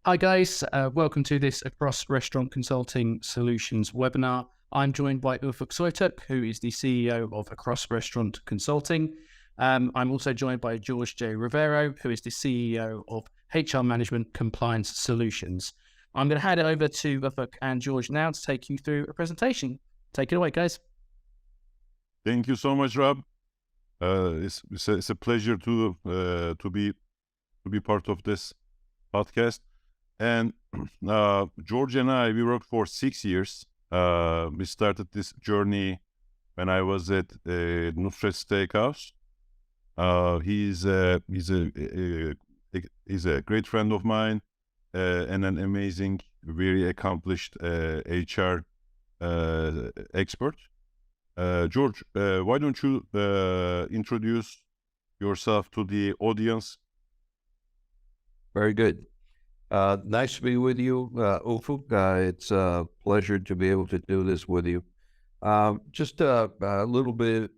Hi guys, welcome to this Accross Restaurant Consulting Solutions webinar. I'm joined by Ufuk Soytuk, who is the CEO of Accross Restaurant Consulting. I'm also joined by Jorge Rivero, who is the CEO of HR Management Compliance Solutions. I'm going to hand it over to Ufuk and George now to take you through a presentation. Take it away, guys. Thank you so much, Rob. It's a pleasure to be part of this podcast. And George and I, we worked for 6 years. We started this journey when I was at Nusret Steakhouse. He's a great friend of mine and an amazing, very accomplished HR expert. George, why don't you introduce yourself to the audience? Very good. Nice to be with you, Ufuk. It's a pleasure to be able to do this with you. Just a little bit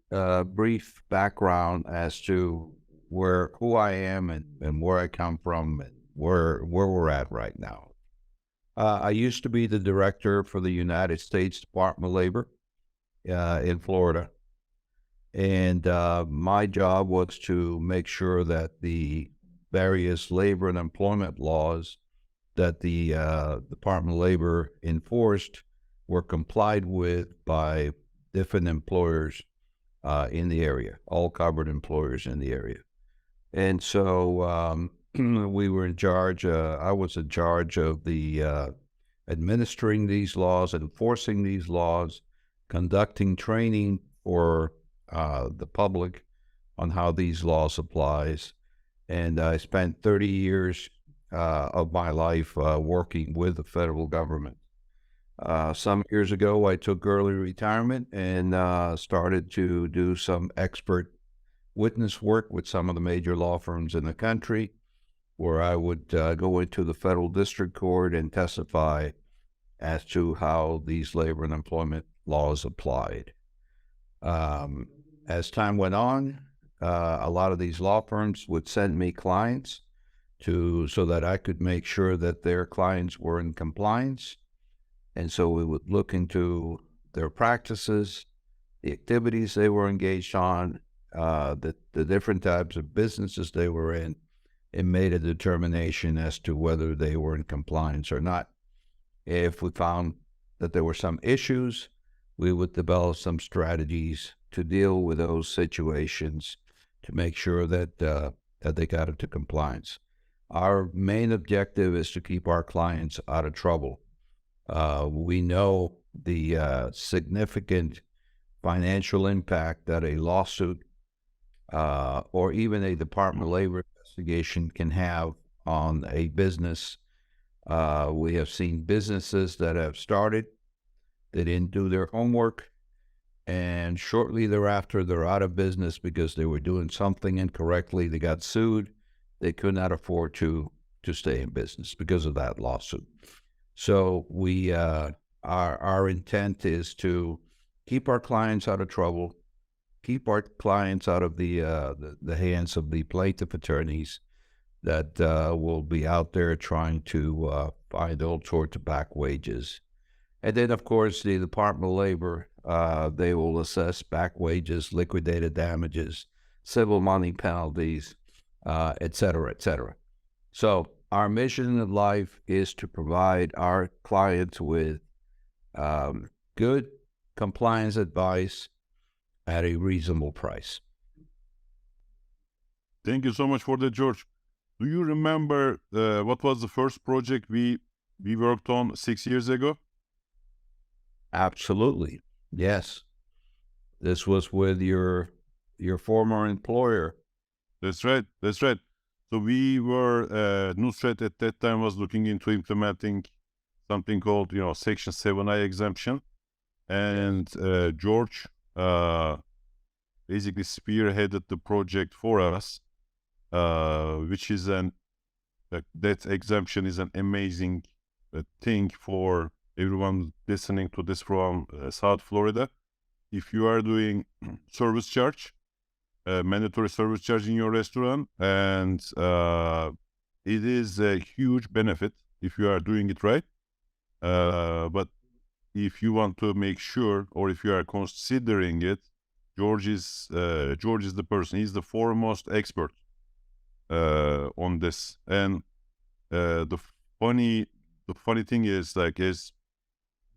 brief background as to who I am and where I come from and where we're at right now. I used to be the director for the United States Department of Labor in Florida. And my job was to make sure that the various labor and employment laws that the Department of Labor enforced were complied with by different employers in the area, all covered employers in the area. And so we were in charge, I was in charge of the administering these laws, enforcing these laws, conducting training for the public on how these laws applies. And I spent 30 years of my life working with the federal government. Some years ago, I took early retirement and started to do some expert witness work with some of the major law firms in the country, where I would go into the federal district court and testify as to how these labor and employment laws applied. As time went on, a lot of these law firms would send me clients so that I could make sure that their clients were in compliance. And so we would look into their practices, the activities they were engaged on, the different types of businesses they were in, and made a determination as to whether they were in compliance or not. If we found that there were some issues, we would develop some strategies to deal with those situations to make sure that they got into compliance. Our main objective is to keep our clients out of trouble. We know the significant financial impact that a lawsuit or even a Department of Labor investigation can have on a business. We have seen businesses that have started, they didn't do their homework, and shortly thereafter, they're out of business because they were doing something incorrectly. They got sued. They could not afford to stay in business because of that lawsuit. So our intent is to keep our clients out of trouble, keep our clients out of the hands of the plaintiff attorneys that will be out there trying to find all sorts of back wages. And then, of course, the Department of Labor, they will assess back wages, liquidated damages, civil money penalties, et cetera, et cetera. So our mission in life is to provide our clients with good compliance advice at a reasonable price. Thank you so much for that, George. Do you remember what was the first project we worked on 6 years ago? Absolutely. Yes. This was with your former employer. That's right. That's right. So we were, Nusret at that time was looking into implementing something called, Section 7I exemption. And George basically spearheaded the project for us, which is that exemption is an amazing thing for everyone listening to this from South Florida. If you are doing service charge, mandatory service charge in your restaurant, and it is a huge benefit if you are doing it right. But if you want to make sure, or if you are considering it, George is the person. He's the foremost expert on this. And the funny thing is, like, is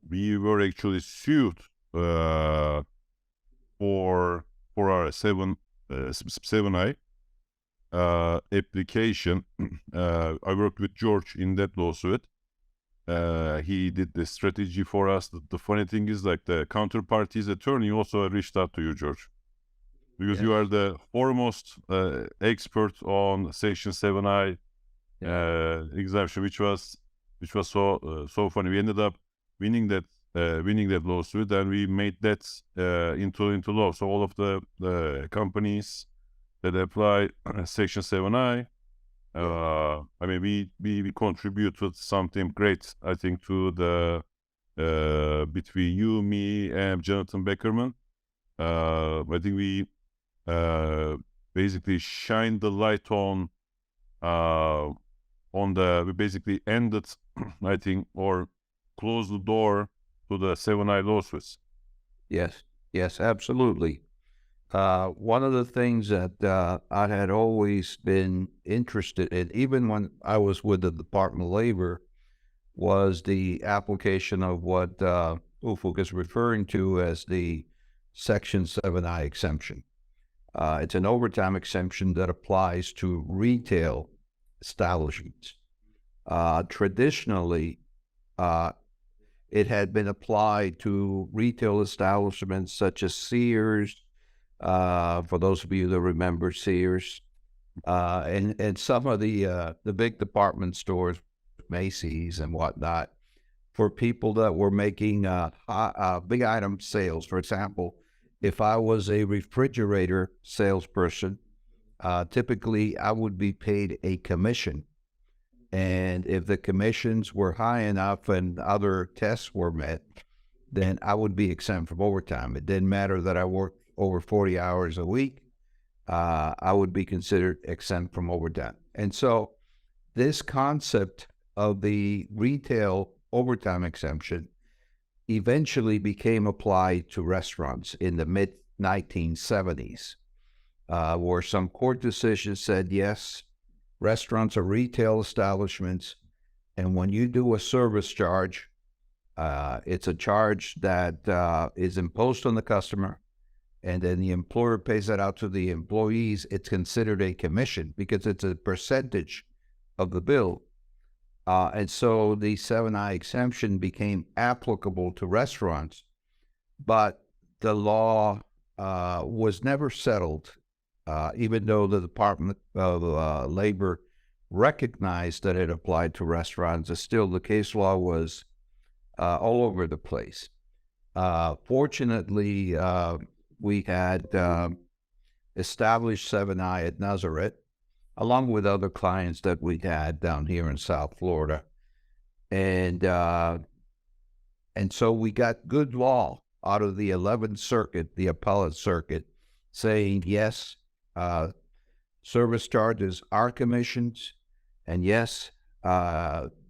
we were actually sued for our 7i application. I worked with George in that lawsuit. He did the strategy for us. The funny thing is, like, the counterparty's attorney also reached out to you, George, because you are the foremost expert on Section 7i exemption, which was so funny. We ended up winning that lawsuit, and we made that into law. So all of the companies that apply Section 7i, I mean, we contributed something great, I think, to the between you, me, and Jonathan Beckerman. I think we basically shined the light on we basically ended, I think, or closed the door to the 7i lawsuits. Yes, absolutely. One of the things that I had always been interested in, even when I was with the Department of Labor, was the application of what Ufuk is referring to as the Section 7i exemption. It's an overtime exemption that applies to retail establishments. Traditionally, it had been applied to retail establishments such as Sears, for those of you that remember Sears, and some of the big department stores, Macy's and whatnot, for people that were making big item sales. For example, if I was a refrigerator salesperson, typically I would be paid a commission. And if the commissions were high enough and other tests were met, then I would be exempt from overtime. It didn't matter that I worked over 40 hours a week. I would be considered exempt from overtime. And so this concept of the retail overtime exemption eventually became applied to restaurants in the mid-1970s, where some court decisions said, yes, restaurants are retail establishments, and when you do a service charge, it's a charge that is imposed on the customer, and then the employer pays that out to the employees. It's considered a commission because it's a percentage of the bill. And so the 7i exemption became applicable to restaurants, but the law was never settled, even though the Department of Labor recognized that it applied to restaurants. Still, the case law was all over the place. Fortunately, we had established 7i at Nazareth, along with other clients that we had down here in South Florida. And so we got good law out of the 11th Circuit, the Appellate Circuit, saying, yes, service charges are commissions, and yes,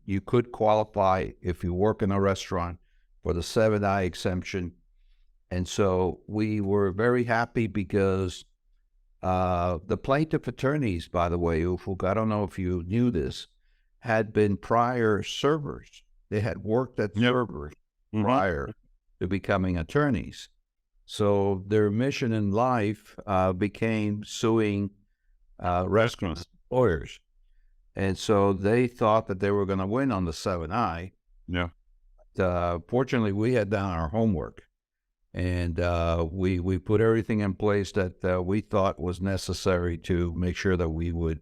you could qualify if you work in a restaurant for the 7i exemption. And so we were very happy because the plaintiff attorneys, by the way, Ufuk, I don't know if you knew this, had been prior servers. They had worked at servers prior to becoming attorneys. So their mission in life became suing restaurant employers. And so they thought that they were going to win on the 7i. Yeah. Fortunately, we had done our homework. And we put everything in place that we thought was necessary to make sure that we would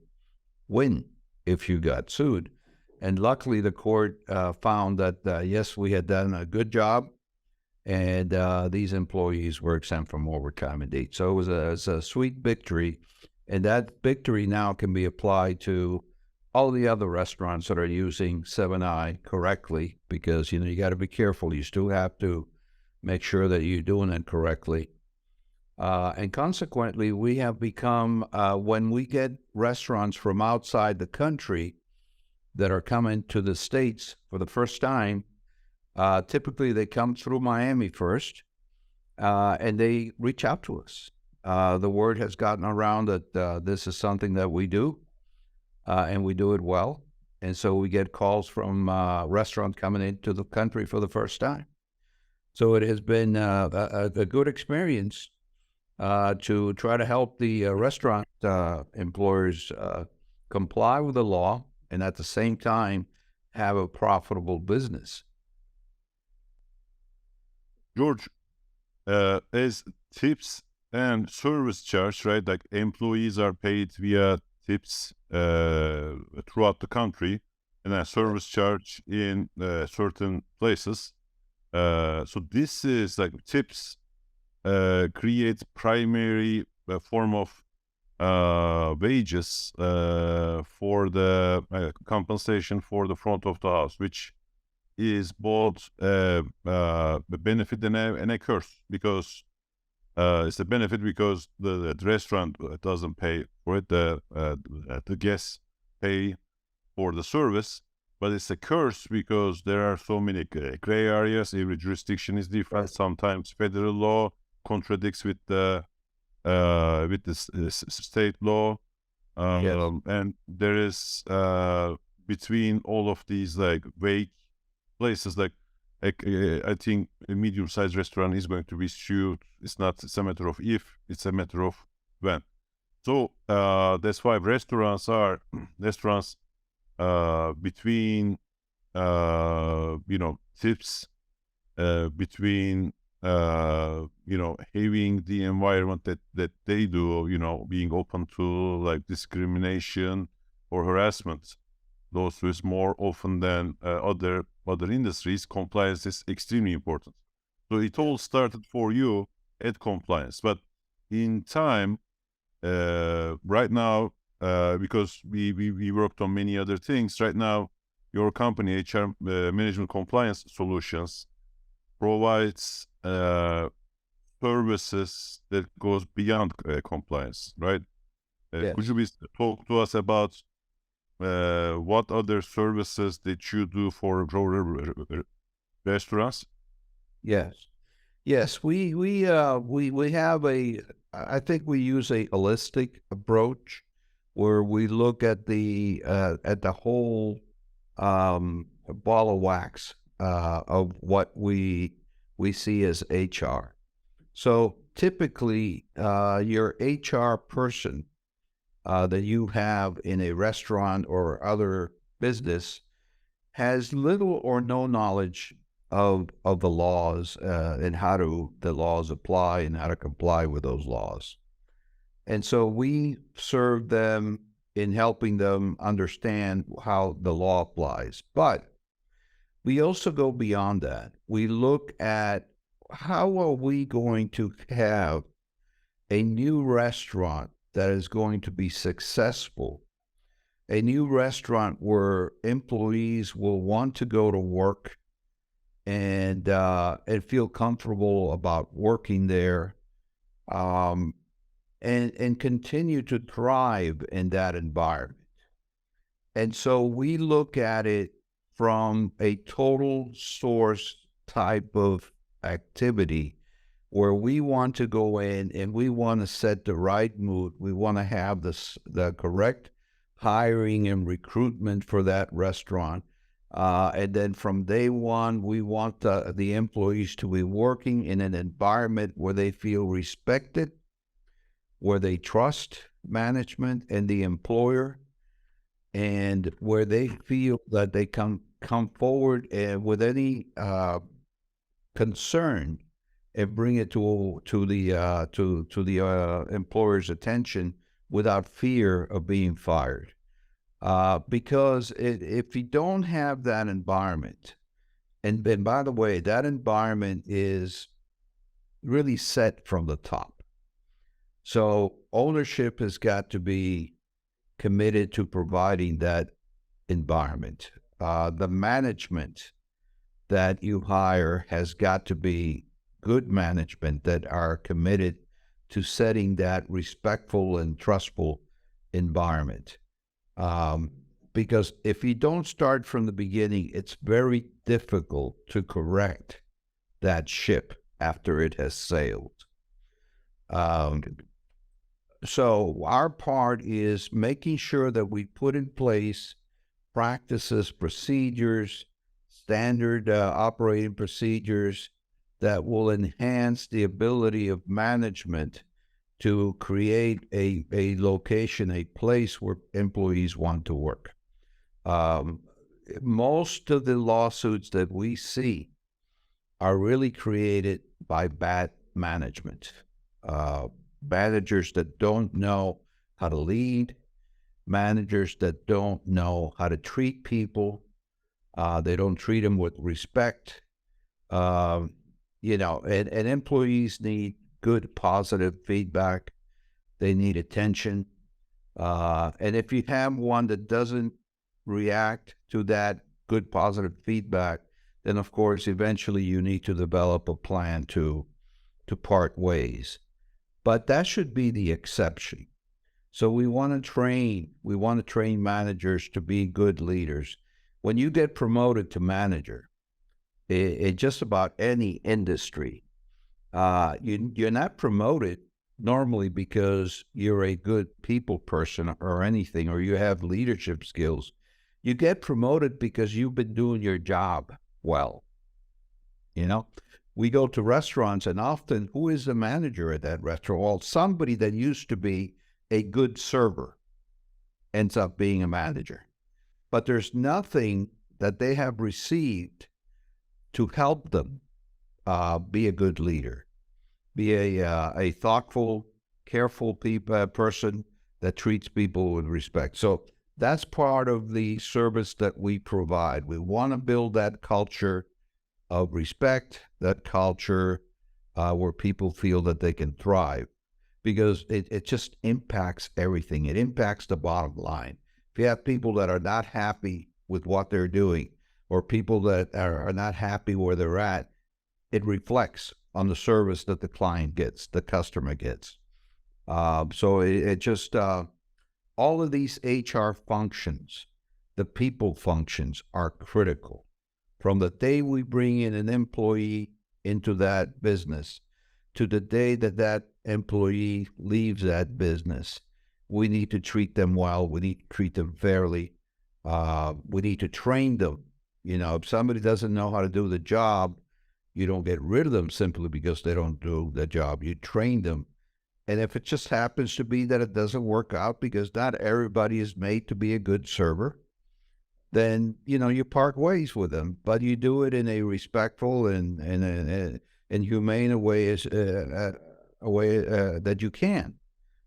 win if you got sued. And luckily, the court found that, yes, we had done a good job, and these employees were exempt from overtime indeed. So it was a sweet victory, and that victory now can be applied to all the other restaurants that are using 7i correctly, because, you got to be careful. You still have to make sure that you're doing it correctly. And consequently, we have become, when we get restaurants from outside the country, that are coming to the States for the first time, typically they come through Miami first, and they reach out to us. The word has gotten around that this is something that we do, and we do it well. And so we get calls from restaurants coming into the country for the first time. So it has been a good experience to try to help the restaurant employers comply with the law and at the same time have a profitable business. George, as tips and service charge, right? Like employees are paid via tips throughout the country, and a service charge in certain places. So this is like tips creates primary form of wages for the compensation for the front of the house, which is both a benefit and a curse, because it's a benefit because the restaurant doesn't pay for it, the guests pay for the service, but it's a curse because there are so many gray areas. Every jurisdiction is different. Sometimes federal law contradicts with the state law, and there is between all of these like vague places, like I think a medium-sized restaurant is going to be sued. It's a matter of if, it's a matter of when. So that's why restaurants between tips, between having the environment that they do, being open to like discrimination or harassment. Those is more often than other industries. Compliance is extremely important. So it all started for you at compliance, but in time, right now, because we worked on many other things. Right now, your company, HR Management Compliance Solutions, provides services that goes beyond compliance, right? Could you please talk to us about what other services that you do for restaurants? Yes. We have I think we use a holistic approach where we look at the whole ball of wax of what we see as HR. So typically, your HR person that you have in a restaurant or other business has little or no knowledge of the laws and how the laws apply and how to comply with those laws. And so we serve them in helping them understand how the law applies. But we also go beyond that. We look at how are we going to have a new restaurant that is going to be successful, a new restaurant where employees will want to go to work and feel comfortable about working there, and continue to thrive in that environment. And so we look at it from a total source type of activity where we want to go in and we want to set the right mood. We want to have the correct hiring and recruitment for that restaurant. And then from day one, we want the employees to be working in an environment where they feel respected, where they trust management and the employer, and where they feel that they come forward with any concern and bring it to the employer's attention without fear of being fired. Because if you don't have that environment, and by the way, that environment is really set from the top. So ownership has got to be committed to providing that environment. The management that you hire has got to be good management that are committed to setting that respectful and trustful environment. because if you don't start from the beginning, it's very difficult to correct that ship after it has sailed. Um, so our part is making sure that we put in place practices, procedures, standard operating procedures that will enhance the ability of management to create a location, a place where employees want to work. Most of the lawsuits that we see are really created by bad management. Managers that don't know how to lead, managers that don't know how to treat people. They don't treat them with respect. And employees need good, positive feedback. They need attention. And if you have one that doesn't react to that good, positive feedback, then of course, eventually you need to develop a plan to part ways. But that should be the exception. So we want to train managers to be good leaders. When you get promoted to manager, in just about any industry, you're not promoted normally because you're a good people person or anything, or you have leadership skills. You get promoted because you've been doing your job well. We go to restaurants, and often, who is the manager at that restaurant? Well, somebody that used to be a good server ends up being a manager. But there's nothing that they have received to help them be a good leader, be a thoughtful, careful person that treats people with respect. So that's part of the service that we provide. We want to build that culture of respect, that culture where people feel that they can thrive, because it just impacts everything. It impacts the bottom line. If you have people that are not happy with what they're doing, or people that are not happy where they're at, it reflects on the service that the client gets, the customer gets. So it just, all of these HR functions, the people functions, are critical. From the day we bring in an employee into that business to the day that that employee leaves that business, we need to treat them well. We need to treat them fairly. We need to train them. If somebody doesn't know how to do the job, you don't get rid of them simply because they don't do the job. You train them. And if it just happens to be that it doesn't work out because not everybody is made to be a good server, then, you part ways with them. But you do it in a respectful and humane way, that you can.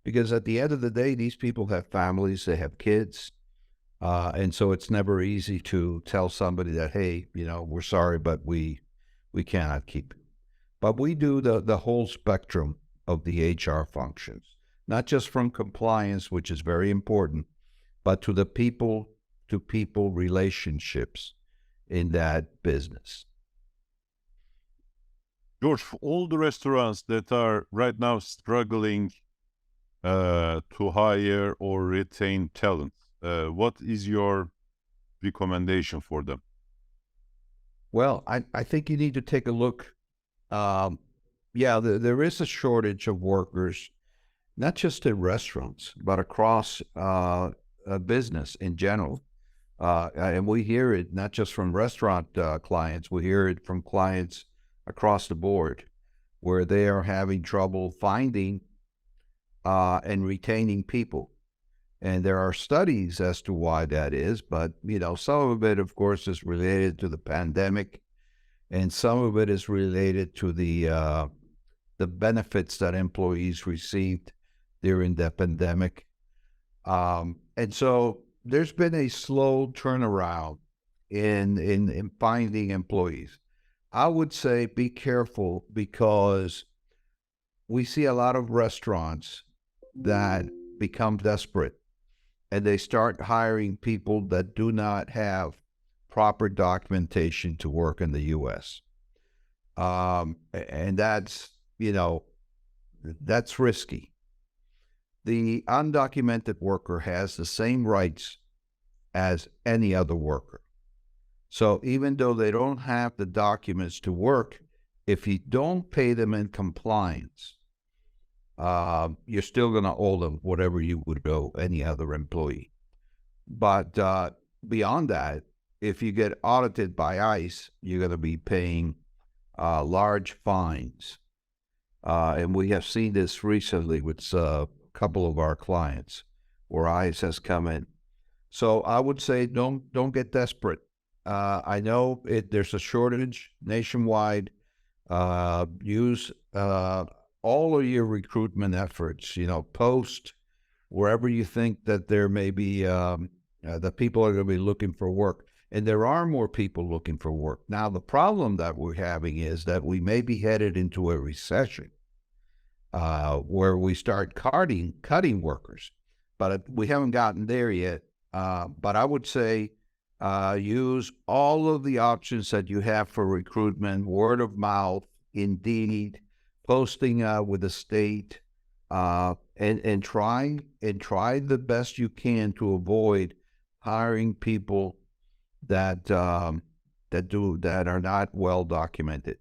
Because at the end of the day, these people have families, they have kids. And so it's never easy to tell somebody that, hey, we're sorry, but we cannot keep it. But we do the whole spectrum of the HR functions, not just from compliance, which is very important, but to the people-to-people relationships in that business. George, for all the restaurants that are right now struggling to hire or retain talent, what is your recommendation for them? Well, I think you need to take a look. There is a shortage of workers, not just in restaurants, but across business in general. And we hear it not just from restaurant clients, we hear it from clients across the board, where they are having trouble finding and retaining people. And there are studies as to why that is, but some of it, of course, is related to the pandemic, and some of it is related to the benefits that employees received during the pandemic. And so there's been a slow turnaround in finding employees. I would say be careful, because we see a lot of restaurants that become desperate and they start hiring people that do not have proper documentation to work in the U.S. And that's risky. The undocumented worker has the same rights as any other worker. So even though they don't have the documents to work, if you don't pay them in compliance, you're still going to owe them whatever you would owe any other employee. But beyond that, if you get audited by ICE, you're going to be paying large fines. And we have seen this recently with a couple of our clients where ICE has come in. So I would say don't get desperate. I know there's a shortage nationwide. Use all of your recruitment efforts, post wherever you think that there may be, that people are going to be looking for work. And there are more people looking for work. Now, the problem that we're having is that we may be headed into a recession where we start cutting workers. But we haven't gotten there yet. But I would say use all of the options that you have for recruitment, word of mouth, Indeed, posting with the state, and try the best you can to avoid hiring people that are not well documented.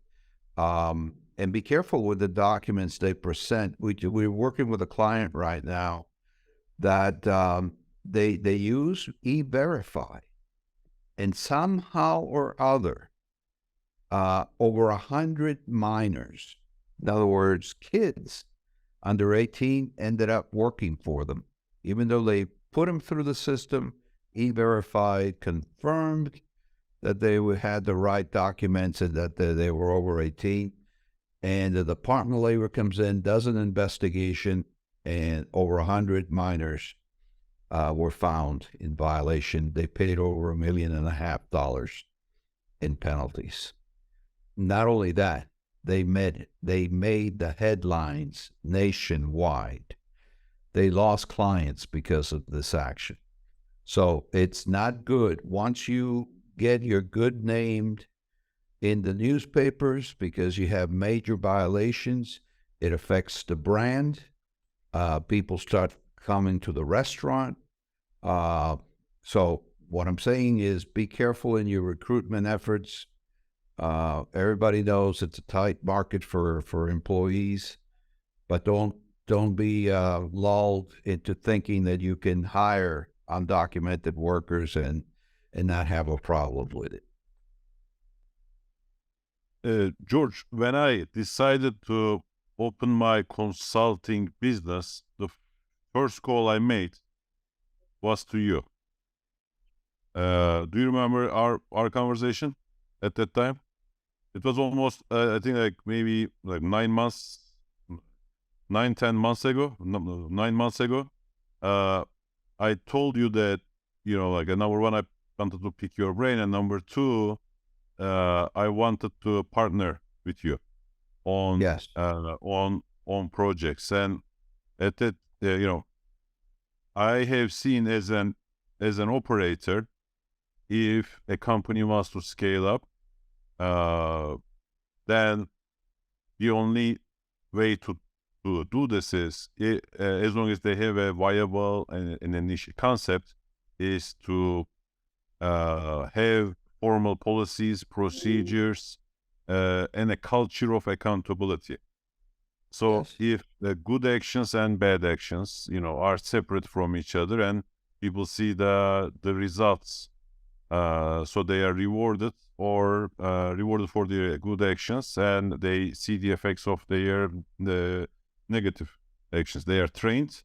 And be careful with the documents they present. We're working with a client right now that they use E-Verify, and somehow or other, over 100 minors, in other words, kids under 18, ended up working for them, even though they put them through the system. E-Verify confirmed that they had the right documents and that they were over 18. And the Department of Labor comes in, does an investigation, and over 100 minors were found in violation. They paid over $1.5 million in penalties. Not only that, they made the headlines nationwide. They lost clients because of this action. So it's not good. Once you get your good named in the newspapers because you have major violations, it affects the brand. People start coming to the restaurant. So what I'm saying is be careful in your recruitment efforts. Everybody knows it's a tight market for employees, but don't be lulled into thinking that you can hire undocumented workers and not have a problem with it. George, when I decided to open my consulting business, the first call I made was to you. Do you remember our conversation at that time? It was almost, I think, like maybe like 10 months ago. 9 months ago. I told you that, like, number one, I wanted to pick your brain, and number two, I wanted to partner with you on Yes. on projects. And at that, I have seen as an operator, if a company wants to scale up, then the only way to do this is, as long as they have a viable and an initial concept, is to have formal policies, procedures, and a culture of accountability. So Yes. if the good actions and bad actions, are separate from each other, and people see the results, so they are rewarded for their good actions, and they see the effects of the negative actions. They are trained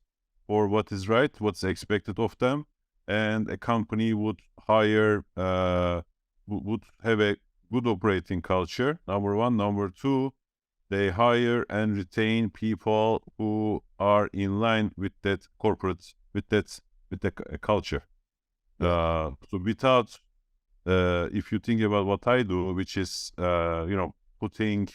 for what is right, what's expected of them, and a company would hire, would have a good operating culture, number one. Number two, they hire and retain people who are in line with that with the culture. So without, if you think about what I do, which is, putting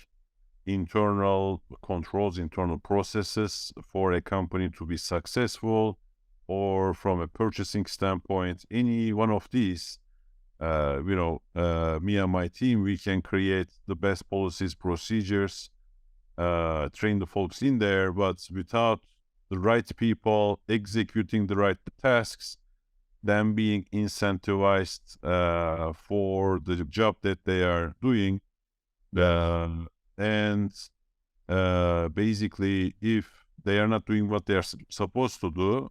internal controls, internal processes for a company to be successful, or from a purchasing standpoint, any one of these, me and my team, we can create the best policies, procedures, train the folks in there, but without the right people executing the right tasks, them being incentivized for the job that they are doing. And basically, if they are not doing what they are supposed to do,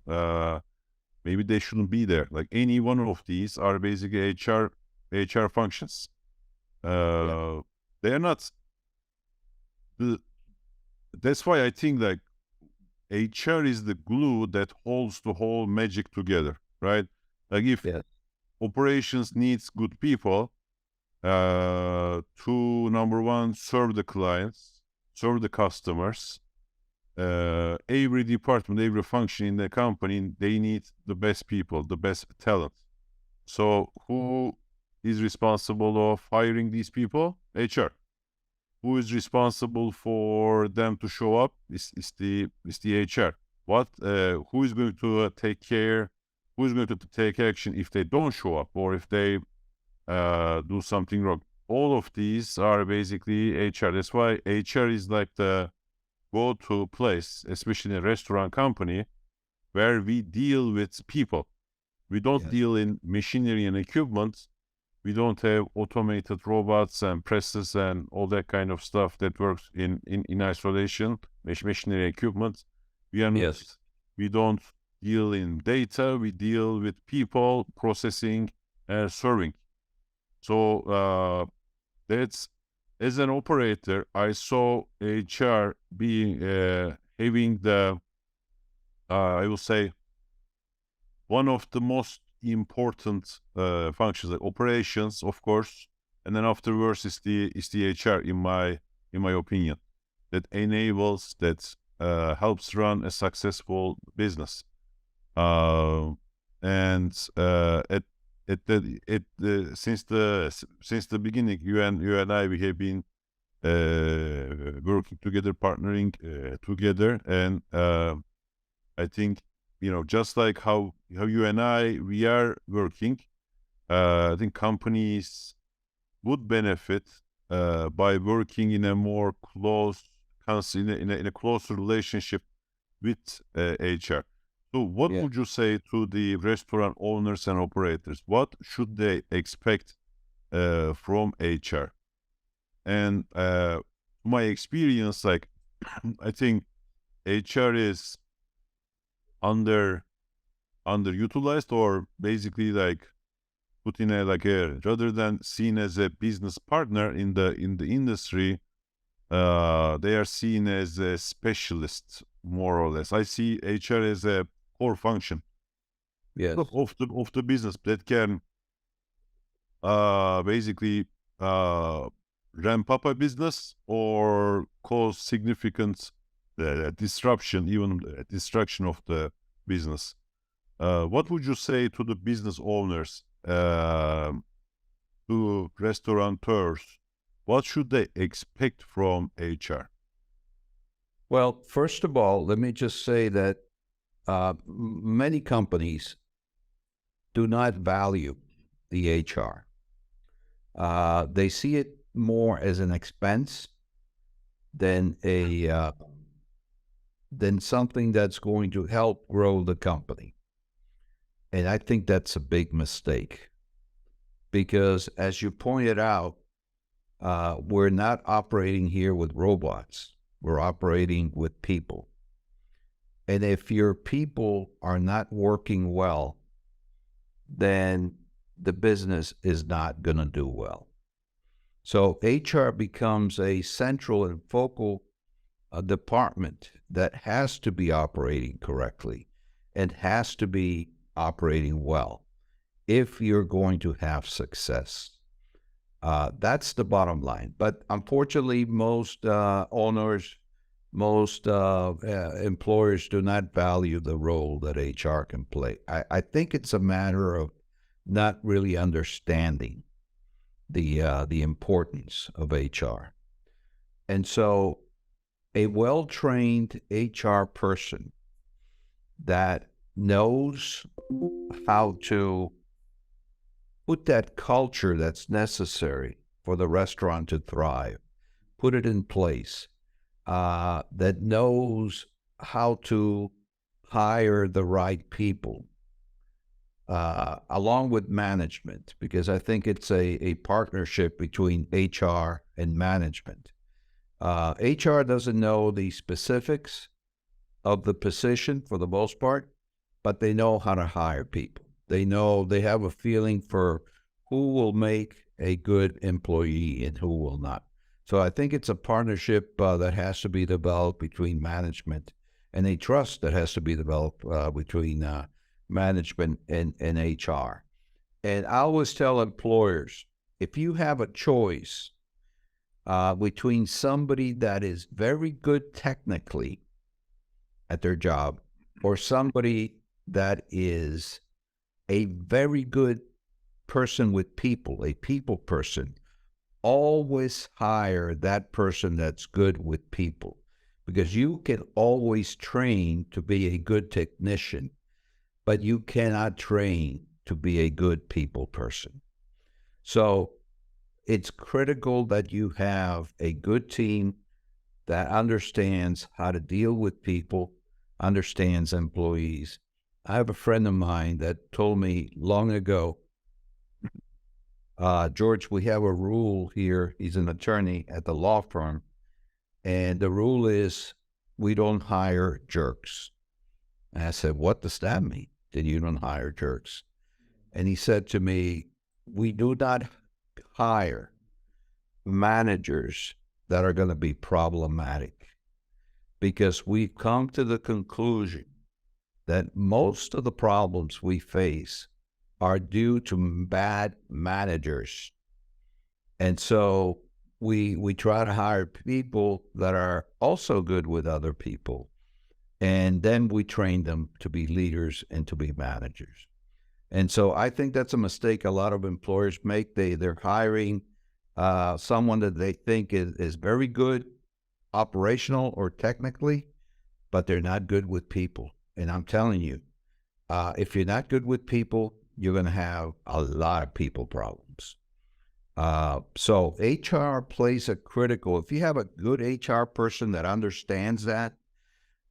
maybe they shouldn't be there. Like any one of these are basically HR functions. They are not. That's why I think like HR is the glue that holds the whole magic together, right? Like if operations needs good people to, number one, serve the clients, serve the customers. Every department, every function in the company, they need the best people, the best talent. So who is responsible of hiring these people? HR. Who is responsible for them to show up? Is the HR. Who is going to take care? Who is going to take action if they don't show up or if they do something wrong? All of these are basically HR. That's why HR is like the go-to place, especially in a restaurant company, where we deal with people. We don't deal in machinery and equipment. We don't have automated robots and presses and all that kind of stuff that works in isolation, machinery equipment. We are not, we don't deal in data. We deal with people, processing, and serving. So that's, as an operator, I saw HR being having the, I will say, one of the most important functions, like operations, of course, and then afterwards is the HR in my opinion, that enables, that helps run a successful business. And since the beginning, you and I, we have been working together, partnering together, and I think, you know, just like how you and I, we are working, I think companies would benefit by working in a more close, in a closer relationship with HR. So what would you say to the restaurant owners and operators? What should they expect from HR? And my experience, like, I think HR is underutilized, or basically like put in a, like a, rather than seen as a business partner in the industry, they are seen as a specialist, more or less. I see HR as a core function of the business that can basically ramp up a business or cause significant disruption, even destruction of the business. What would you say to the business owners, to restaurateurs? What should they expect from HR? Well, first of all, let me just say that many companies do not value the HR. They see it more as an expense than than something that's going to help grow the company. And I think that's a big mistake, because as you pointed out, we're not operating here with robots. We're operating with people. And if your people are not working well, then the business is not going to do well. So HR becomes a central and focal department that has to be operating correctly and has to be operating well if you're going to have success. That's the bottom line. But unfortunately, most owners, most employers do not value the role that HR can play. I think it's a matter of not really understanding the importance of HR. And so a well-trained HR person that knows how to put that culture that's necessary for the restaurant to thrive, put it in place, that knows how to hire the right people, along with management, because I think it's a partnership between HR and management. HR doesn't know the specifics of the position for the most part, but they know how to hire people. They know, they have a feeling for who will make a good employee and who will not. So I think it's a partnership that has to be developed between management, and a trust that has to be developed between management and HR. And I always tell employers, if you have a choice between somebody that is very good technically at their job or somebody that is a very good person with people, a people person, always hire that person that's good with people, because you can always train to be a good technician, but you cannot train to be a good people person. So it's critical that you have a good team that understands how to deal with people, understands employees. I have a friend of mine that told me long ago, George, we have a rule here. He's an attorney at the law firm, and the rule is we don't hire jerks. And I said, what does that mean, that you don't hire jerks? And he said to me, we do not hire managers that are going to be problematic, because we've come to the conclusion that most of the problems we face are due to bad managers. And so we try to hire people that are also good with other people, and then we train them to be leaders and to be managers. And so I think that's a mistake a lot of employers make. They're hiring someone that they think is very good operational or technically, but they're not good with people. And I'm telling you, if you're not good with people, you're going to have a lot of people problems. So HR plays a critical, if you have a good HR person that understands that,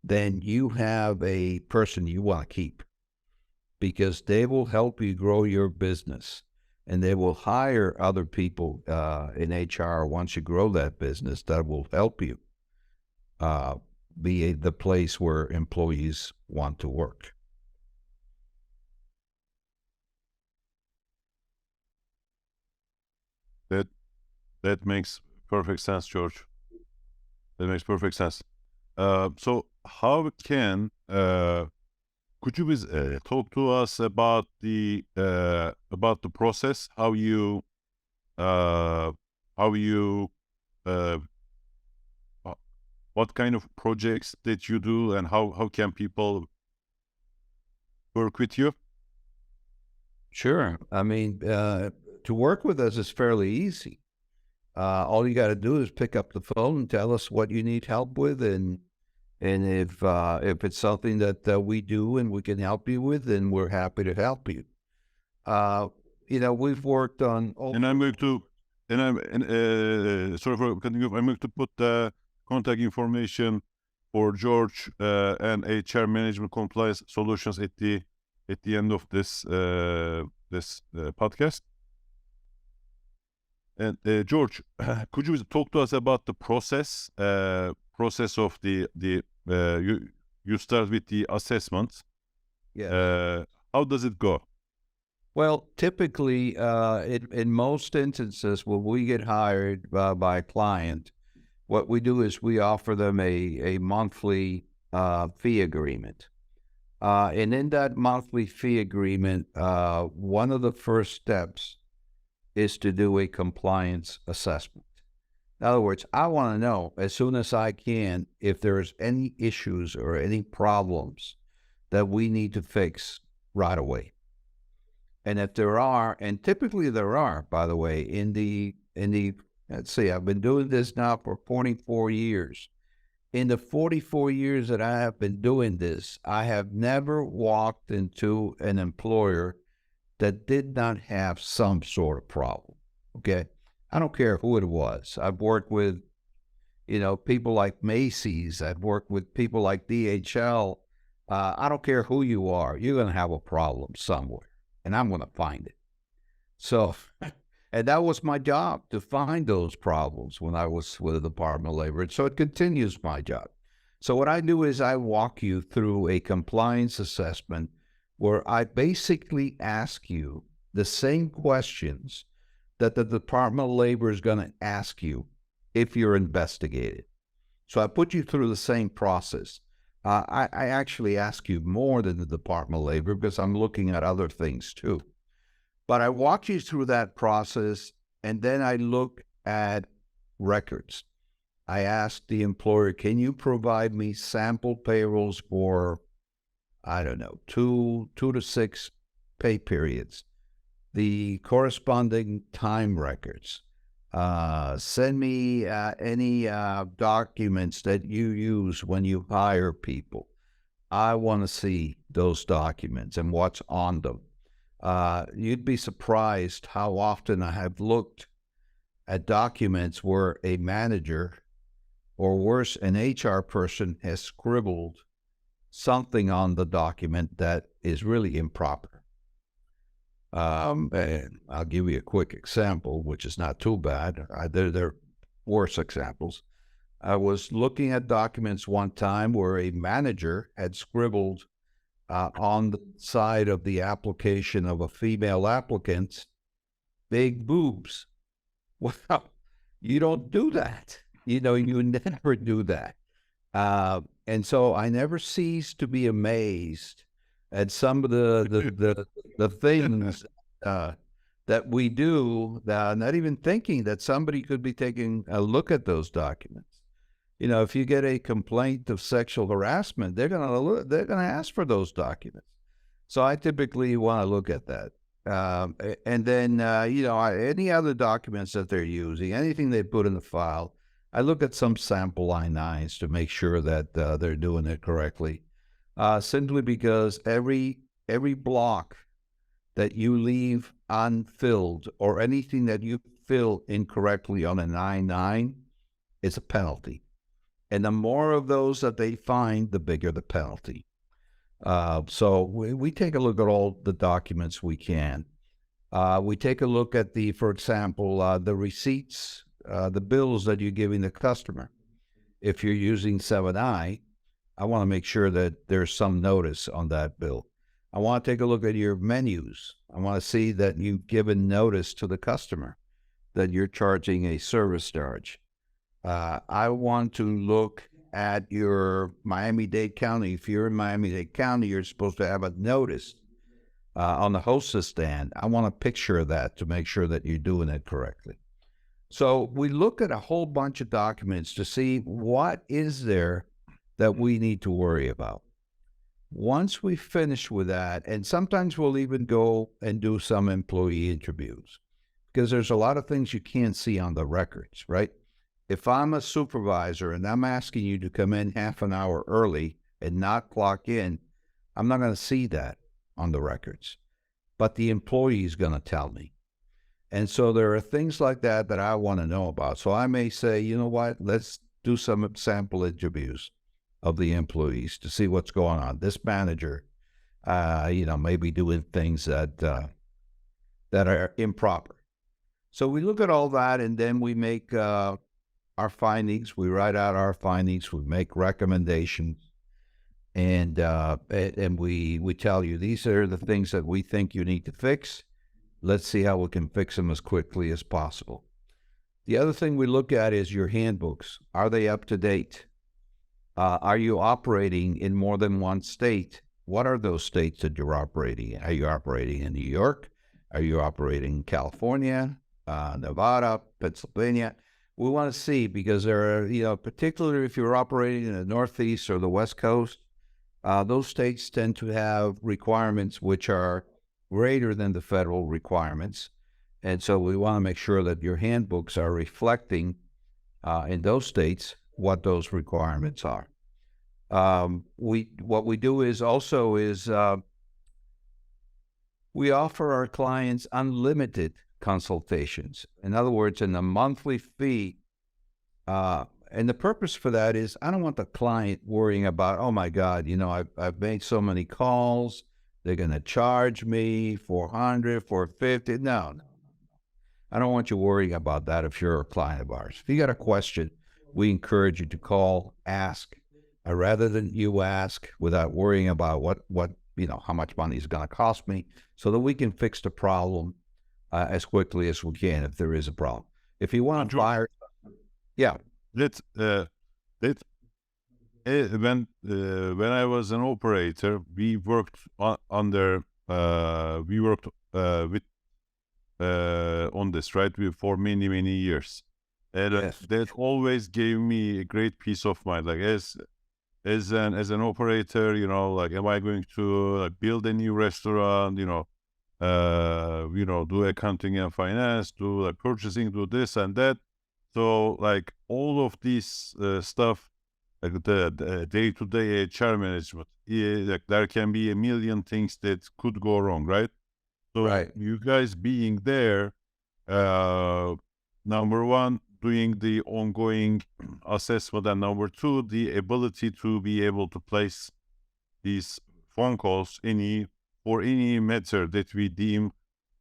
then you have a person you want to keep, because they will help you grow your business, and they will hire other people in HR once you grow that business that will help you be the place where employees want to work. That makes perfect sense, George. That makes perfect sense. So how can could you please talk to us about the process, how you uh, what kind of projects did you do, and how can people work with you? Sure. I mean, to work with us is fairly easy. All you got to do is pick up the phone and tell us what you need help with, and if it's something that we do and we can help you with, then we're happy to help you. We've worked on. And I'm going to, sorry for cutting you off. I'm going to put the contact information for George and HR Management Compliance Solutions at the end of this podcast. And George, could you talk to us about the process of the you start with the assessment. Yeah. How does it go? Well, typically, in most instances, when we get hired by a client, what we do is we offer them a monthly fee agreement. And in that monthly fee agreement, one of the first steps is to do a compliance assessment. In other words, I want to know as soon as I can if there's any issues or any problems that we need to fix right away. And if there are, and typically there are, by the way, in the let's see, I've been doing this now for 44 years. In the 44 years that I have been doing this, I have never walked into an employer that did not have some sort of problem. Okay. I don't care who it was. I've worked with, people like Macy's. I've worked with people like DHL. I don't care who you are. You're going to have a problem somewhere. and I'm going to find it. So, and that was my job, to find those problems when I was with the Department of Labor. And so it continues my job. So what I do is I walk you through a compliance assessment where I basically ask you the same questions that the Department of Labor is going to ask you if you're investigated. So I put you through the same process. I actually ask you more than the Department of Labor because I'm looking at other things too. But I walk you through that process, and then I look at records. I ask the employer, can you provide me sample payrolls for, I don't know, two to 6 pay periods, the corresponding time records. Send me any documents that you use when you hire people. I want to see those documents and what's on them. You'd be surprised how often I have looked at documents where a manager, or worse, an HR person, has scribbled something on the document that is really improper. And I'll give you a quick example, which is not too bad. There are worse examples. I was looking at documents one time where a manager had scribbled on the side of the application of a female applicant, big boobs. Well, you don't do that. You never do that. And so I never cease to be amazed at some of the things that we do, not even thinking that somebody could be taking a look at those documents. If you get a complaint of sexual harassment, they're gonna ask for those documents. So I typically want to look at that. And then, any other documents that they're using, anything they put in the file, I look at some sample I-9s to make sure that they're doing it correctly. Simply because every block that you leave unfilled, or anything that you fill incorrectly on an I-9, is a penalty. And the more of those that they find, the bigger the penalty. So we take a look at all the documents we can. We take a look at for example, the receipts, the bills that you're giving the customer. If you're using 7i, I want to make sure that there's some notice on that bill. I want to take a look at your menus. I want to see that you've given notice to the customer that you're charging a service charge. I want to look at your Miami-Dade County. If you're in Miami-Dade County, you're supposed to have a notice on the hostess stand. I want a picture of that to make sure that you're doing it correctly. So we look at a whole bunch of documents to see what is there that we need to worry about. Once we finish with that, and sometimes we'll even go and do some employee interviews, because there's a lot of things you can't see on the records, right? If I'm a supervisor and I'm asking you to come in half an hour early and not clock in, I'm not going to see that on the records. But the employee is going to tell me. And so there are things like that that I want to know about. So I may say, you know what, let's do some sample interviews of the employees to see what's going on. This manager, maybe doing things that are improper. So we look at all that, and then we make our findings. We write out our findings. We make recommendations, and we tell you these are the things that we think you need to fix. Let's see how we can fix them as quickly as possible. The other thing we look at is your handbooks. Are they up to date? Are you operating in more than one state? What are those states that you're operating in? Are you operating in New York? Are you operating in California, Nevada, Pennsylvania? We want to see, because there are, particularly if you're operating in the Northeast or the West Coast, those states tend to have requirements which are greater than the federal requirements. And so we want to make sure that your handbooks are reflecting in those states what those requirements are. What we do is we offer our clients unlimited consultations. In other words, in a monthly fee. And the purpose for that is I don't want the client worrying about, oh my God, I've made so many calls. They're going to charge me 400, 450. No, no. I don't want you worrying about that if you're a client of ours. If you got a question, we encourage you to call, ask, rather than you ask without worrying about how much money is going to cost me, so that we can fix the problem as quickly as we can if there is a problem. If you want to George, fire, yeah, let when I was an operator, we worked with on this, right? For many years, and yes, that always gave me a great peace of mind. Like as an operator, like, am I going to like build a new restaurant? Do accounting and finance, do like purchasing, do this and that. So like all of these stuff, like the day-to-day HR management, like there can be a million things that could go wrong, right? So right. you guys being there, number one, doing the ongoing assessment, and number two, the ability to be able to place these phone calls for any matter that we deem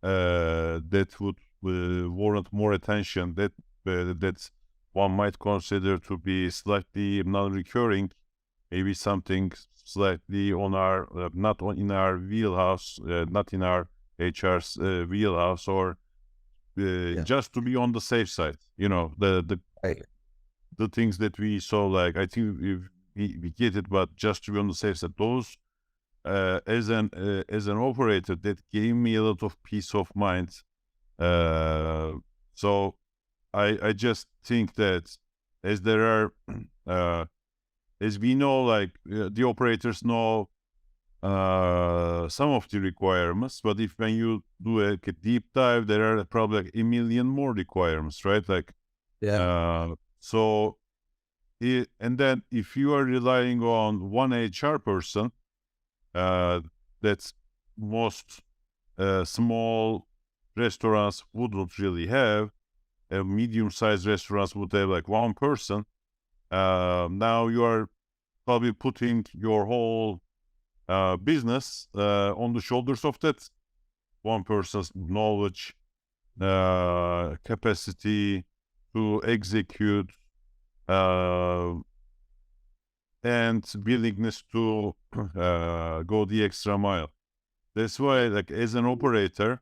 that would warrant more attention, that one might consider to be slightly non-recurring, maybe something slightly on our in our wheelhouse, not in our HR's wheelhouse, or Yeah, just to be on the safe side. right. The things that we saw, like, I think we get it, but just to be on the safe side, those as an operator, that gave me a lot of peace of mind. So I just think that as there are as we know, like the operators know some of the requirements, but if when you do a deep dive, there are probably like a million more requirements, right? Like Yeah, so and then if you are relying on one HR person, that's most small restaurants wouldn't really have. Medium-sized restaurants would have like one person. Now you are probably putting your whole business on the shoulders of that one person's knowledge, capacity to execute, uh, and willingness to go the extra mile. That's why, like, as an operator,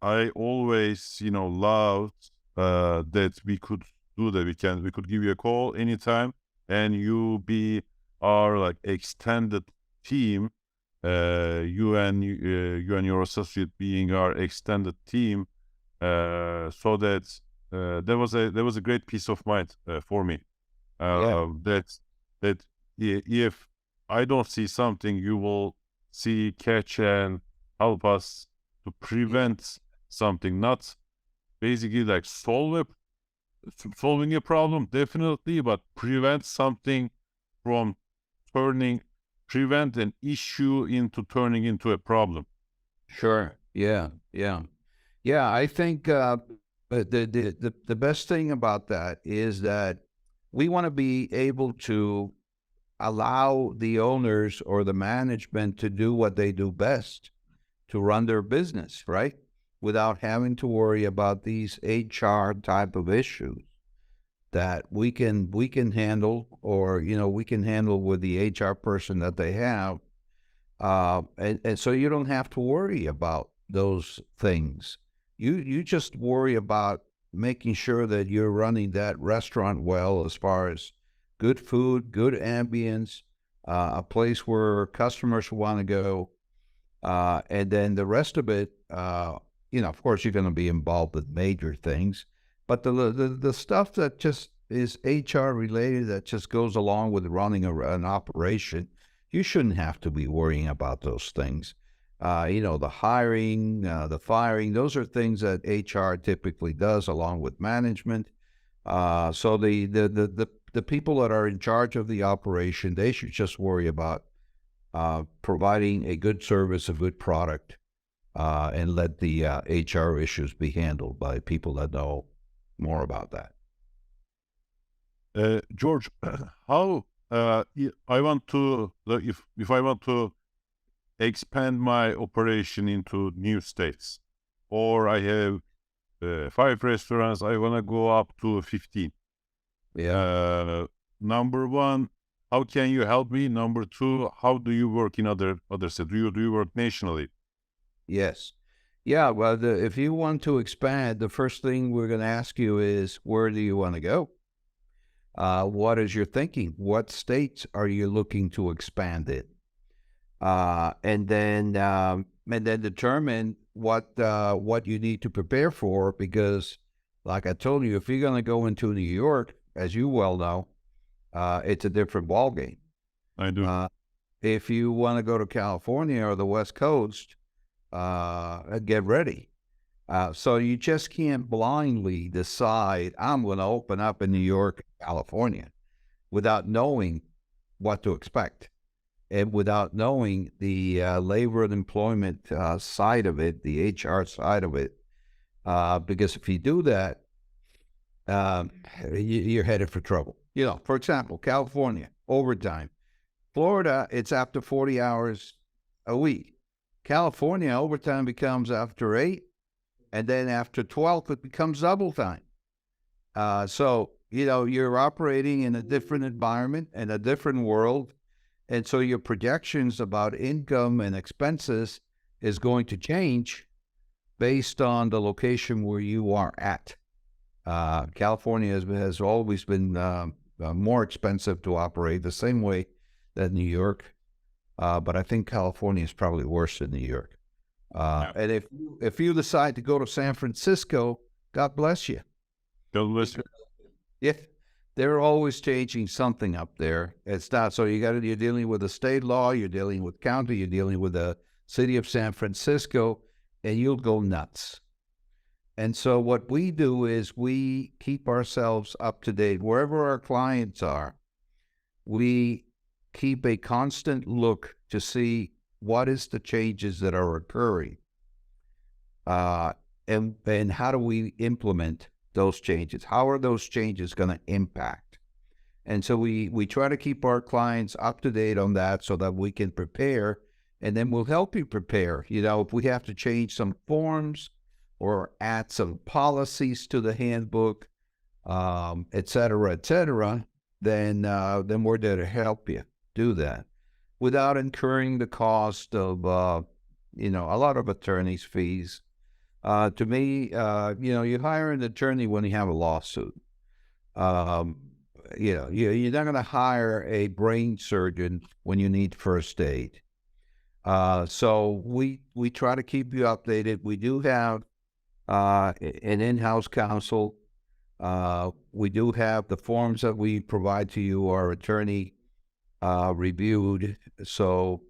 I always, loved that we could do that. We could give you a call anytime, and you be our like extended team. You and your associate being our extended team, so that there was a great peace of mind for me. yeah, That if I don't see something, you will see, catch, and help us to prevent something, not basically like solving a problem, definitely, but prevent something from prevent an issue into turning into a problem. sure. Yeah, yeah. Yeah, I think the best thing about that is that we want to be able to allow the owners or the management to do what they do best, to run their business, right? Without having to worry about these HR type of issues that we can handle, or we can handle with the HR person that they have, and so you don't have to worry about those things. You just worry about making sure that you're running that restaurant well, as far as good food, good ambience, a place where customers want to go, and then the rest of it, of course, you're going to be involved with major things, but the stuff that just is HR related, that just goes along with running an operation, you shouldn't have to be worrying about those things. The hiring, the firing, those are things that HR typically does along with management. So the people that are in charge of the operation, they should just worry about providing a good service, a good product, and let the HR issues be handled by people that know more about that. George, how I want to, if I want to expand my operation into new states, or I have 5 restaurants, I want to go up to 15. Number one, how can you help me? Number two, how do you work in other states? Do you work nationally? Yes. Yeah, well, if you want to expand, the first thing we're going to ask you is, where do you want to go? What is your thinking? What states are you looking to expand in? And then determine what you need to prepare for, because, like I told you, if you're going to go into New York, as you well know, it's a different ballgame. I do. If you want to go to California or the West Coast, get ready. So you just can't blindly decide, I'm going to open up in New York, California, without knowing what to expect and without knowing the labor and employment side of it, the HR side of it. Because if you do that, you're headed for trouble. You know, for example, California, overtime. Florida, it's after 40 hours a week. California, overtime becomes after 8, and then after 12, it becomes double time. So, you know, you're operating in a different environment and a different world. And so your projections about income and expenses is going to change based on the location where you are at. California has always been more expensive to operate, the same way that New York. But I think California is probably worse than New York. And if you decide to go to San Francisco, God bless you. God bless you. Yeah, they're always changing something up there. It's not so you're dealing with the state law, you're dealing with county, you're dealing with the city of San Francisco, and you'll go nuts. And so what we do is we keep ourselves up to date wherever our clients are. We keep a constant look to see what is the changes that are occurring, and how do we implement those changes? How are those changes going to impact? And so we try to keep our clients up to date on that so that we can prepare, and then we'll help you prepare. You know, if we have to change some forms or add some policies to the handbook, et cetera, then we're there to help you do that without incurring the cost of, a lot of attorney's fees. To me, you hire an attorney when you have a lawsuit. You're not going to hire a brain surgeon when you need first aid. So we try to keep you updated. We do have an in-house counsel. We do have the forms that we provide to you, our attorney reviewed. So,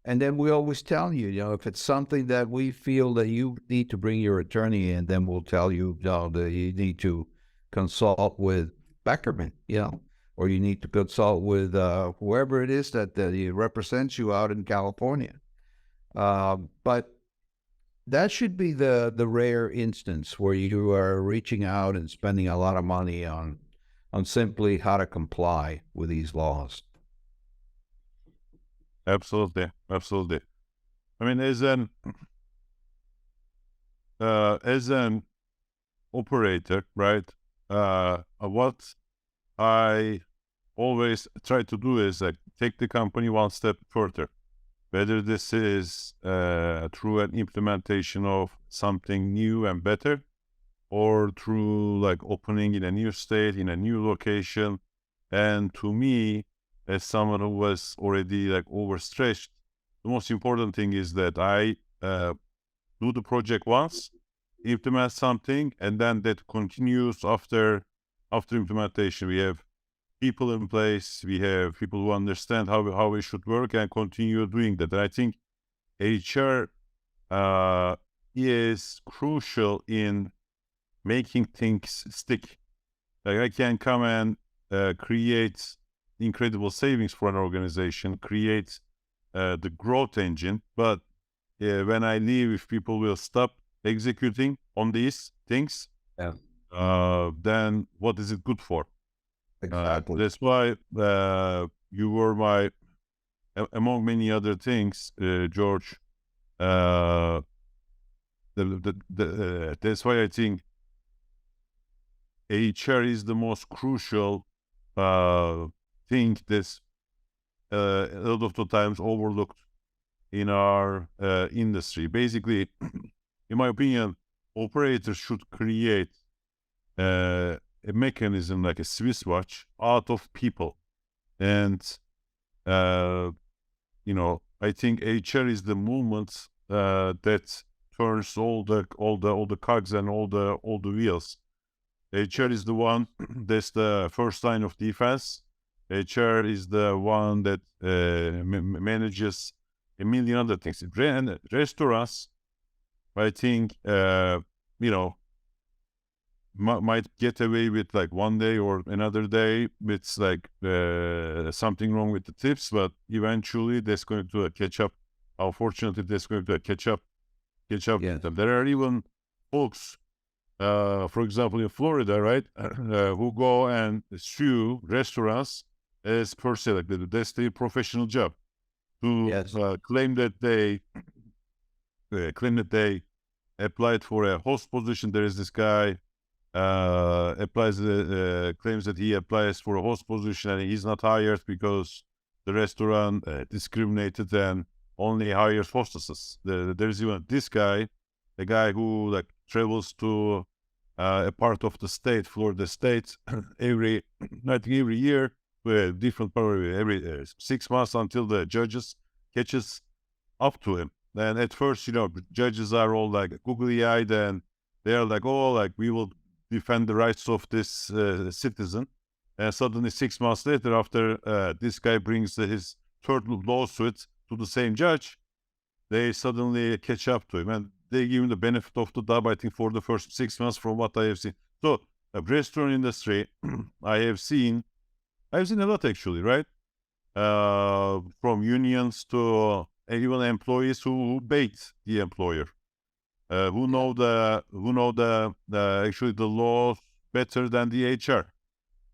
and then we always tell you, if it's something that we feel that you need to bring your attorney in, then we'll tell you, that you need to consult with Beckerman, or you need to consult with whoever it is that represents you out in California. But that should be the rare instance where you are reaching out and spending a lot of money on simply how to comply with these laws. Absolutely. I mean, as an operator, right? What I always try to do is take the company one step further. Whether this is through an implementation of something new and better, or through opening in a new state, in a new location. And to me, as someone who was already overstretched, the most important thing is that I do the project once, implement something, and then that continues after implementation. We have people in place, we have people who understand how we should work and continue doing that. And I think HR is crucial in making things stick. I can come and create incredible savings for an organization, create the growth engine, but when I leave, if people will stop executing on these things, then what is it good for? Exactly. That's why you were my among many other things, George, uh, that's why I think HR is the most crucial thing that's a lot of the times overlooked in our industry. Basically, in my opinion, operators should create a mechanism like a Swiss watch out of people. And, I think HR is the movement that turns all the cogs and all the wheels. HR is the one that's the first line of defense. HR is the one that manages a million other things. And restaurants, I think, might get away with like one day or another day. It's like something wrong with the tips, but eventually that's going to catch up. Unfortunately, that's going to catch up. Yes. With them. There are even folks, for example, in Florida, right, who go and sue restaurants as per se, like that's their professional job, to Yes. claim that they applied for a host position. There is this guy claims that he applies for a host position and he's not hired because the restaurant discriminated and only hires hostesses. There's even this guy, a guy who like travels to a part of the state, Florida State, every year, different part, every 6 months until the judges catches up to him. And at first, judges are all like googly-eyed and they are like, oh, like we will defend the rights of this citizen. And suddenly 6 months later, after this guy brings his third lawsuit to the same judge, they suddenly catch up to him. And they give him the benefit of the doubt, I think, for the first 6 months from what I have seen. So the restaurant industry, I've seen a lot actually, right? From unions to even employees who bait the employer. Who know actually the laws better than the HR,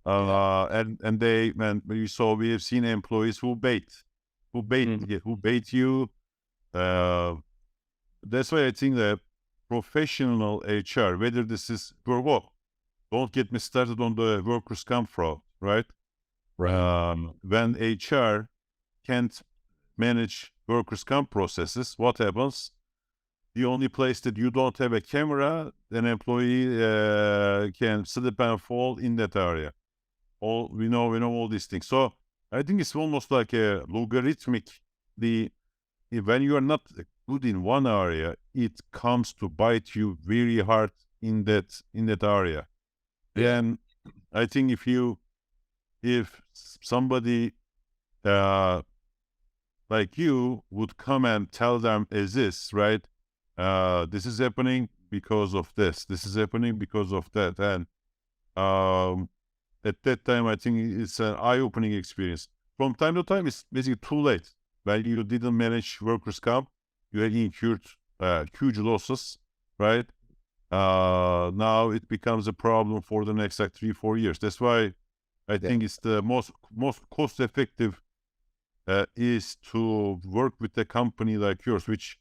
and we have seen employees who bait you. That's why I think that professional HR, whether this is don't get me started on the workers' comp fraud, right? When HR can't manage workers' comp processes, what happens? The only place that you don't have a camera, an employee can slip and fall in that area. We know all these things. So I think it's almost like a logarithmic. When you are not good in one area, it comes to bite you very hard in that area. Then I think if somebody like you would come and tell them as this, right? This is happening because of this. This is happening because of that. And at that time, I think it's an eye-opening experience. From time to time, it's basically too late. When you didn't manage workers' comp, you had incurred huge losses, right? Now it becomes a problem for the next 3-4 years. That's why I think it's the most cost-effective is to work with a company like yours, which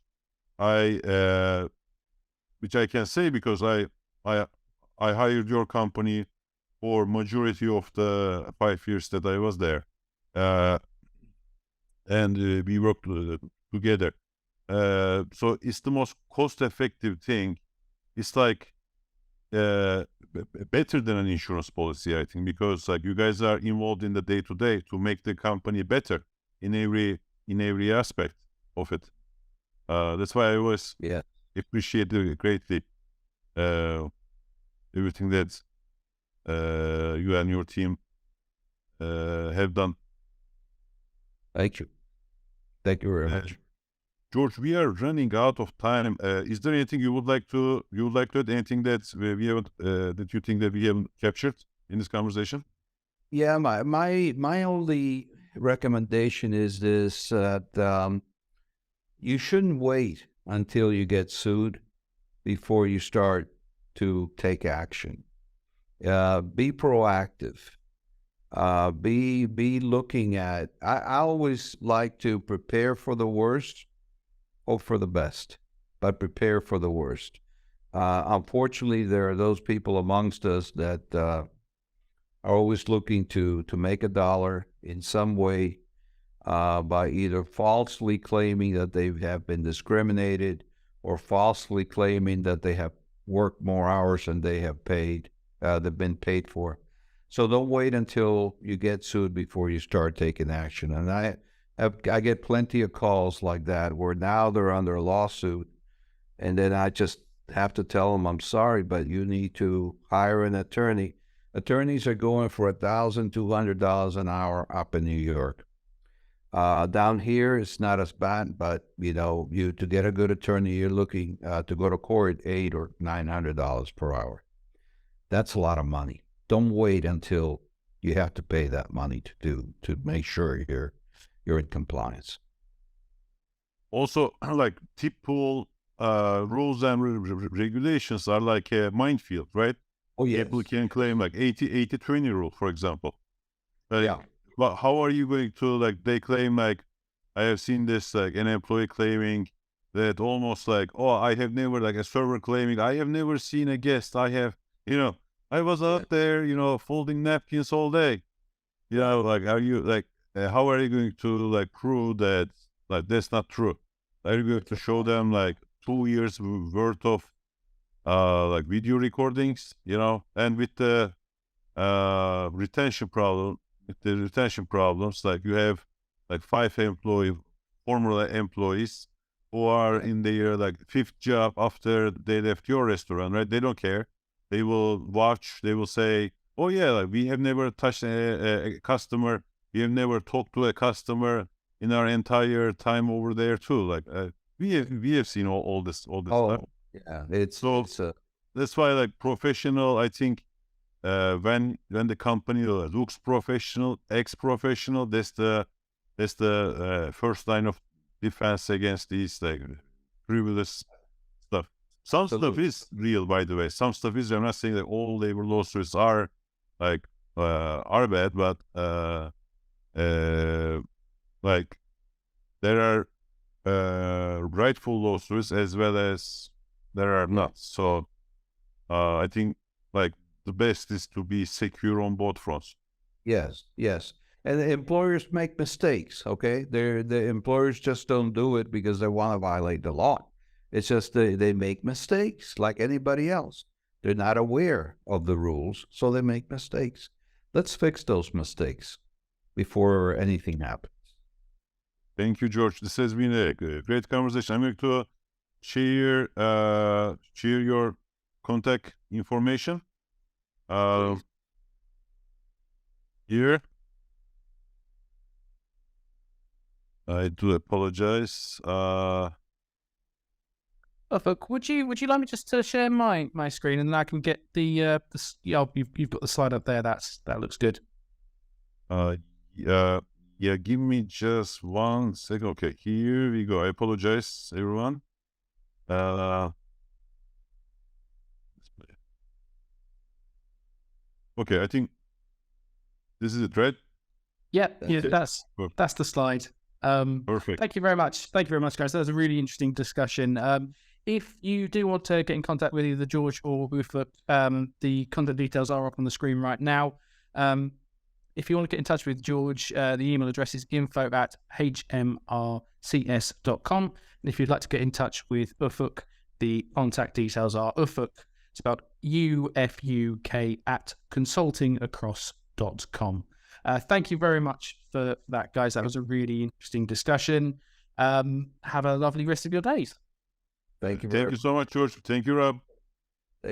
I can say because I hired your company for majority of the 5 years that I was there, and we worked together. So it's the most cost-effective thing. It's like better than an insurance policy, I think, because like you guys are involved in the day-to-day to make the company better in every aspect of it. That's why I always appreciate greatly everything that you and your team have done. Thank you very much. George, we are running out of time. Is there anything you would like to add? Anything that we haven't that you think that we haven't captured in this conversation? Yeah, my only recommendation is this: that you shouldn't wait until you get sued before you start to take action. Be proactive. Be looking at. I always like to prepare for the worst, hope for the best, but prepare for the worst. Unfortunately, there are those people amongst us that are always looking to make a dollar in some way by either falsely claiming that they have been discriminated or falsely claiming that they have worked more hours than they've been paid for. So don't wait until you get sued before you start taking action. And I get plenty of calls like that where now they're under a lawsuit, and then I just have to tell them, I'm sorry, but you need to hire an attorney. Attorneys are going for $1,200 an hour up in New York. Down here, it's not as bad, but to get a good attorney, you're looking to go to court $800 or $900 per hour. That's a lot of money. Don't wait until you have to pay that money to make sure you're in compliance. Also, like tip pool rules and regulations are like a minefield, right? Oh, yes. People can claim like 80-20 rule, for example. Yeah. But how are you going to, like, they claim, like, I have seen this, like, an employee claiming that almost like, oh, I have never, like, a server claiming, I have never seen a guest. I was out there, folding napkins all day. Like, are you, like, how are you going to, like, prove that, like, that's not true? Are you going to show them, like, 2 years worth of, like, video recordings, and with the retention problems, like you have like 5 former employees who are in their like 5th job after they left your restaurant, right? They don't care. They will watch. They will say, "Oh yeah, like we have never touched a customer. We have never talked to a customer in our entire time over there too." Like we have seen all this stuff. Yeah, That's why, like, professional, I think. When the company looks professional, ex-professional, that's the first line of defense against these like frivolous stuff. Some stuff is real, by the way. Some stuff is. I'm not saying that all labor lawsuits are like are bad, but like there are rightful lawsuits as well as there are not. So I think like. The best is to be secure on both fronts. Yes. And the employers make mistakes, okay? The employers just don't do it because they want to violate the law. It's just they make mistakes like anybody else. They're not aware of the rules, so they make mistakes. Let's fix those mistakes before anything happens. Thank you, George. This has been a great conversation. I'm going to share your contact information. Here, I do apologize. Would you like me just to share my screen, and then I can get the you've got the slide up there. That looks good. Yeah. Give me just 1 second. Okay, here we go. I apologize, everyone. Okay, I think this is it, right? Yep, that's the slide. Perfect. Thank you very much. Thank you very much, guys. That was a really interesting discussion. If you do want to get in contact with either George or Ufuk, the contact details are up on the screen right now. If you want to get in touch with George, the email address is info@hmrcs.com. And if you'd like to get in touch with Ufuk, the contact details are Ufuk, spelled UFUK, @consultingacross.com. Thank you very much for that, guys. That was a really interesting discussion. Have a lovely rest of your days. Thank you. Thank you so much, George. Thank you, Rob.